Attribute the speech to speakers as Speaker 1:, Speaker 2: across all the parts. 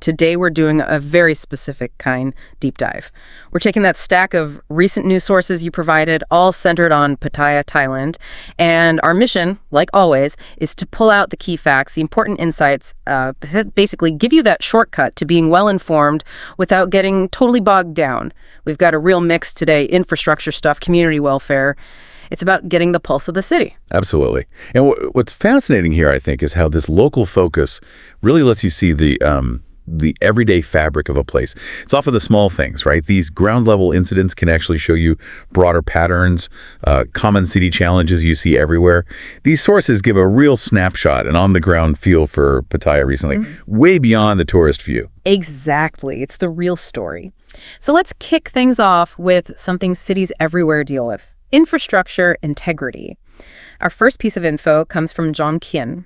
Speaker 1: today we're doing a very specific kind deep dive. We're taking that stack of recent news sources you provided, all centered on Pattaya, Thailand, and our mission, like always, is to pull out the key facts, the important insights, basically give you that shortcut to being well-informed without getting totally bogged down. We've got a real mix today, infrastructure stuff, community welfare. It's about getting the pulse of the city.
Speaker 2: Absolutely. And what's fascinating here, I think, is how this local focus really lets you see the everyday fabric of a place. It's often the small things, right? These ground-level incidents can actually show you broader patterns, common city challenges you see everywhere. These sources give a real snapshot and on-the-ground feel for Pattaya recently, way beyond the tourist view.
Speaker 1: Exactly. It's the real story. So let's kick things off with something cities everywhere deal with. Infrastructure integrity. Our first piece of info comes from Jom Kien.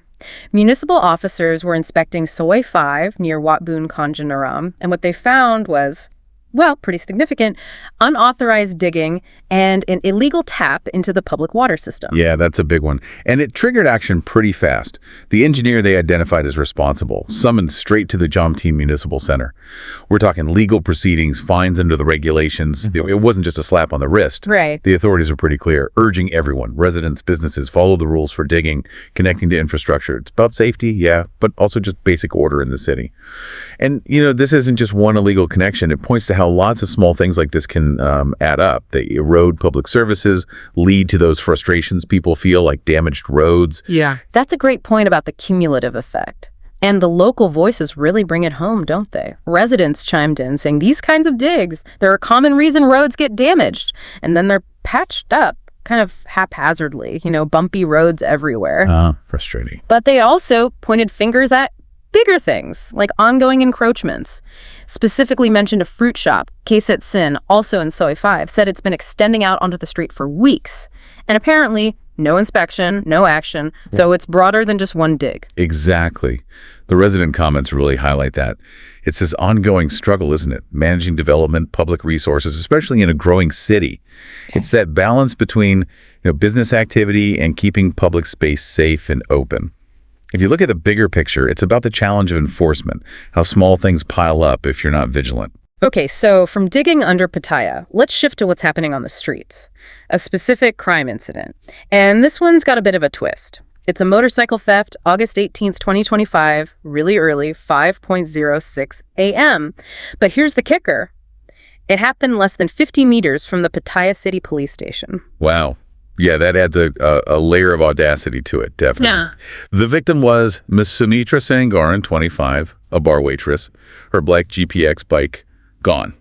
Speaker 1: Municipal officers were inspecting Soi 5 near Wat Boon Konjanaram, and what they found was, well, pretty significant, unauthorized digging and an illegal tap into the public water system.
Speaker 2: Yeah, that's a big one. And it triggered action pretty fast. The engineer they identified as responsible, summoned straight to the Jomtien Municipal Center. We're talking legal proceedings, fines under the regulations. It wasn't just a slap on the wrist.
Speaker 1: Right.
Speaker 2: The authorities were pretty clear, urging everyone, residents, businesses, follow the rules for digging, connecting to infrastructure. It's about safety, yeah, but also just basic order in the city. And, this isn't just one illegal connection. It points to how lots of small things like this can add up. They erode public services, lead to those frustrations people feel, like damaged roads.
Speaker 1: Yeah. That's a great point about the cumulative effect. And the local voices really bring it home, don't they? Residents chimed in saying these kinds of digs, they're a common reason roads get damaged. And then they're patched up kind of haphazardly, bumpy roads everywhere.
Speaker 2: Frustrating.
Speaker 1: But they also pointed fingers at bigger things, like ongoing encroachments. Specifically mentioned a fruit shop, Kset Sin, also in Soi 5, said it's been extending out onto the street for weeks. And apparently, no inspection, no action, so it's broader than just one dig.
Speaker 2: Exactly. The resident comments really highlight that. It's this ongoing struggle, isn't it? Managing development, public resources, especially in a growing city. It's that balance between business activity and keeping public space safe and open. If you look at the bigger picture, it's about the challenge of enforcement, how small things pile up if you're not vigilant.
Speaker 1: Okay, so from digging under Pattaya, let's shift to what's happening on the streets. A specific crime incident. And this one's got a bit of a twist. It's a motorcycle theft, August 18th, 2025, really early, 5:06 a.m. But here's the kicker. It happened less than 50 meters from the Pattaya City Police Station.
Speaker 2: Wow. Yeah, that adds a layer of audacity to it, definitely.
Speaker 1: Yeah.
Speaker 2: The victim was Ms. Sumitra Sangaran, 25, a bar waitress. Her black GPX bike, gone.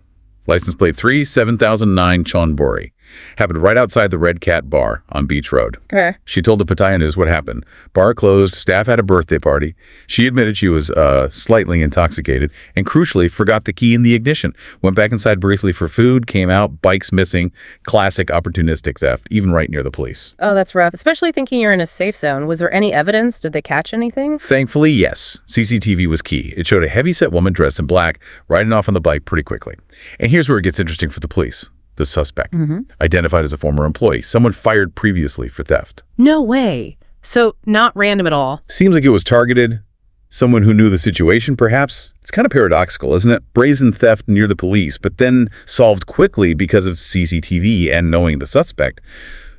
Speaker 2: License plate 37009 Chonburi. Happened right outside the Red Cat Bar on Beach Road.
Speaker 1: Okay.
Speaker 2: She told the Pattaya News what happened. Bar closed, staff had a birthday party. She admitted she was slightly intoxicated and, crucially, forgot the key in the ignition. Went back inside briefly for food, came out, bikes missing. Classic opportunistic theft, even right near the police.
Speaker 1: Oh, that's rough, especially thinking you're in a safe zone. Was there any evidence? Did they catch anything?
Speaker 2: Thankfully, yes. CCTV was key. It showed a heavy-set woman dressed in black riding off on the bike pretty quickly. And here's where it gets interesting for the police. The suspect, identified as a former employee, someone fired previously for theft.
Speaker 1: No way. So not random at all.
Speaker 2: Seems like it was targeted. Someone who knew the situation, perhaps. It's kind of paradoxical, isn't it? Brazen theft near the police, but then solved quickly because of CCTV and knowing the suspect.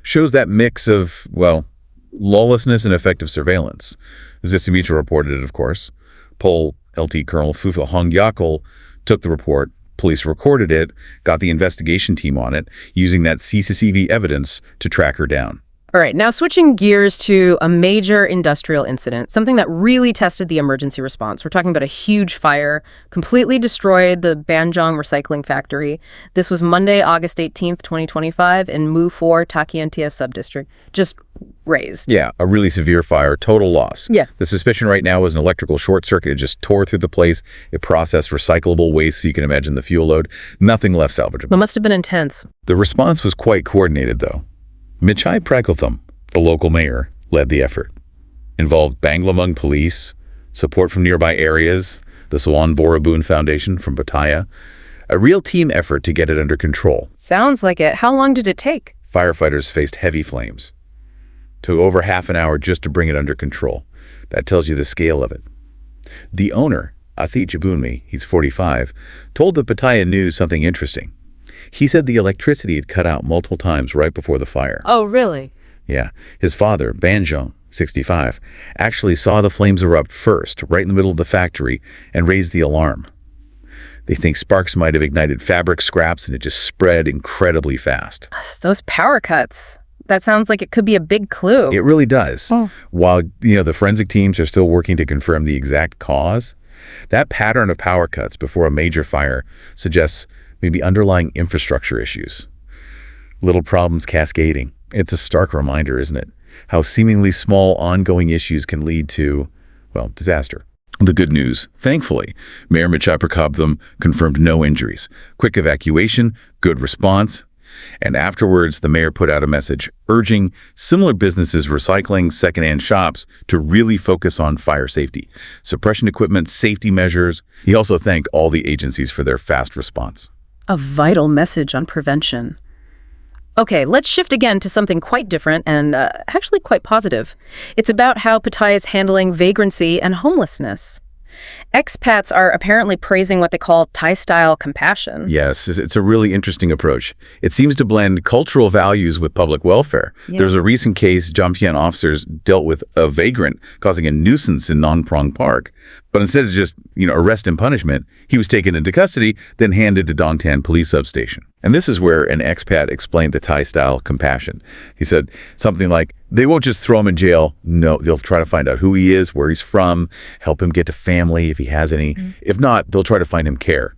Speaker 2: Shows that mix of, lawlessness and effective surveillance. Sumitra reported it, of course. Pol LT Colonel Fufa Hong Yakul took the report. Police recorded it, got the investigation team on it, using that CCTV evidence to track her down.
Speaker 1: All right, now switching gears to a major industrial incident, something that really tested the emergency response. We're talking about a huge fire, completely destroyed the Banjong recycling factory. This was Monday, August 18th, 2025, in Mu 4 Takientia subdistrict. Just razed.
Speaker 2: Yeah, a really severe fire, total loss.
Speaker 1: Yeah.
Speaker 2: The suspicion right now is an electrical short circuit. It just tore through the place. It processed recyclable waste, so you can imagine the fuel load. Nothing left salvageable.
Speaker 1: It must have been intense.
Speaker 2: The response was quite coordinated, though. Michai Prakotham, the local mayor, led the effort. Involved Banglamung police, support from nearby areas, the Sawan Borabun Foundation from Pattaya. A real team effort to get it under control.
Speaker 1: Sounds like it. How long did it take?
Speaker 2: Firefighters faced heavy flames. Took over half an hour just to bring it under control. That tells you the scale of it. The owner, Athi Jabunmi, he's 45, told the Pattaya News something interesting. He said the electricity had cut out multiple times right before the fire.
Speaker 3: Oh, really?
Speaker 2: Yeah. His father, Banjong, 65, actually saw the flames erupt first, right in the middle of the factory, and raised the alarm. They think sparks might have ignited fabric scraps and it just spread incredibly fast.
Speaker 1: Gosh, those power cuts. That sounds like it could be a big clue.
Speaker 2: It really does.
Speaker 1: Oh.
Speaker 2: While, the forensic teams are still working to confirm the exact cause, that pattern of power cuts before a major fire suggests maybe underlying infrastructure issues. Little problems cascading. It's a stark reminder, isn't it? How seemingly small ongoing issues can lead to, disaster. The good news, thankfully, Mayor Michai Prakabtham confirmed no injuries. Quick evacuation, good response. And afterwards, the mayor put out a message urging similar businesses recycling secondhand shops to really focus on fire safety, suppression equipment, safety measures. He also thanked all the agencies for their fast response.
Speaker 1: A vital message on prevention. Okay, let's shift again to something quite different and actually quite positive. It's about how Pattaya is handling vagrancy and homelessness. Expats are apparently praising what they call Thai-style compassion.
Speaker 2: Yes, it's a really interesting approach. It seems to blend cultural values with public welfare.
Speaker 1: Yeah.
Speaker 2: There's a recent case Jampian officers dealt with a vagrant causing a nuisance in Nong Prong Park. But instead of just, arrest and punishment, he was taken into custody, then handed to Dongtan Police Substation. And this is where an expat explained the Thai-style compassion. He said something like, they won't just throw him in jail. No, they'll try to find out who he is, where he's from, help him get to family if he has any. If not, they'll try to find him care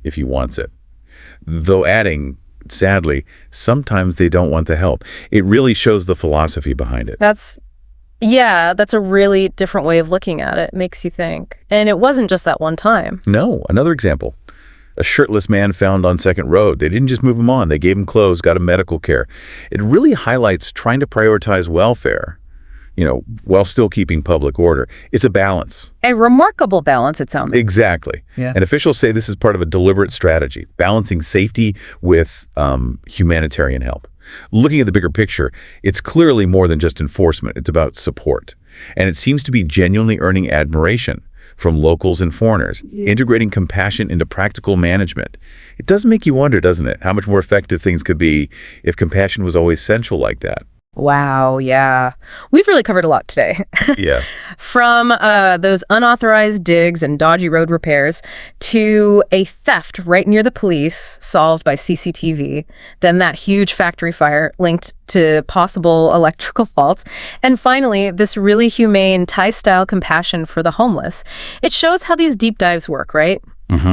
Speaker 2: if he wants it. Though adding, sadly, sometimes they don't want the help. It really shows the philosophy behind it.
Speaker 1: That's a really different way of looking at it. Makes you think. And it wasn't just that one time.
Speaker 2: No, another example. A shirtless man found on Second Road. They didn't just move him on. They gave him clothes, got him medical care. It really highlights trying to prioritize welfare, while still keeping public order. It's a balance.
Speaker 1: A remarkable balance, it sounds like.
Speaker 2: Exactly.
Speaker 1: Yeah.
Speaker 2: And officials say this is part of a deliberate strategy, balancing safety with humanitarian help. Looking at the bigger picture, it's clearly more than just enforcement. It's about support. And it seems to be genuinely earning admiration from locals and foreigners, integrating compassion into practical management. It does make you wonder, doesn't it, how much more effective things could be if compassion was always central like that.
Speaker 1: Wow, yeah. We've really covered a lot today.
Speaker 2: Yeah.
Speaker 1: From those unauthorized digs and dodgy road repairs to a theft right near the police solved by CCTV, then that huge factory fire linked to possible electrical faults, and finally, this really humane Thai-style compassion for the homeless. It shows how these deep dives work, right?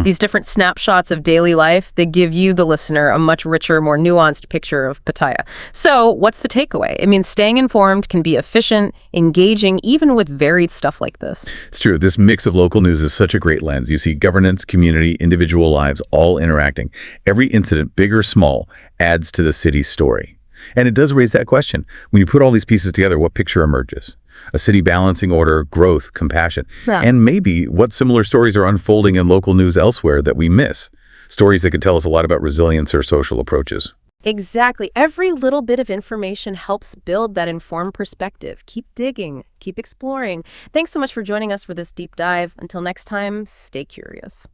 Speaker 1: These different snapshots of daily life, they give you, the listener, a much richer, more nuanced picture of Pattaya. So what's the takeaway? I mean, staying informed can be efficient, engaging, even with varied stuff like this.
Speaker 2: It's true. This mix of local news is such a great lens. You see governance, community, individual lives all interacting. Every incident, big or small, adds to the city's story. And it does raise that question. When you put all these pieces together, what picture emerges? A city balancing order, growth, compassion, and maybe what similar stories are unfolding in local news elsewhere that we miss. Stories that could tell us a lot about resilience or social approaches.
Speaker 1: Exactly. Every little bit of information helps build that informed perspective. Keep digging, keep exploring. Thanks so much for joining us for this deep dive. Until next time, stay curious.